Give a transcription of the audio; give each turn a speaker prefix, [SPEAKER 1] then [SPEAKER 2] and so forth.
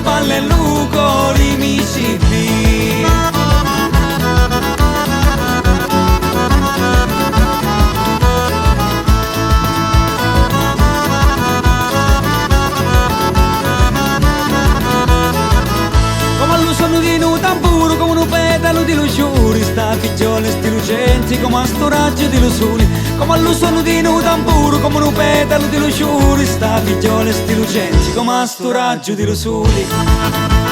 [SPEAKER 1] balle e lucori mi si vi. Come allo suono di un tamburo, come un petalo di luciuri, sta figliole sti lucenti come a sto raggio di lusuri. Come allo suono di un tamburo, come un petalo di luciuri, sta figliole sti lucenti come a sto raggio di lusuri.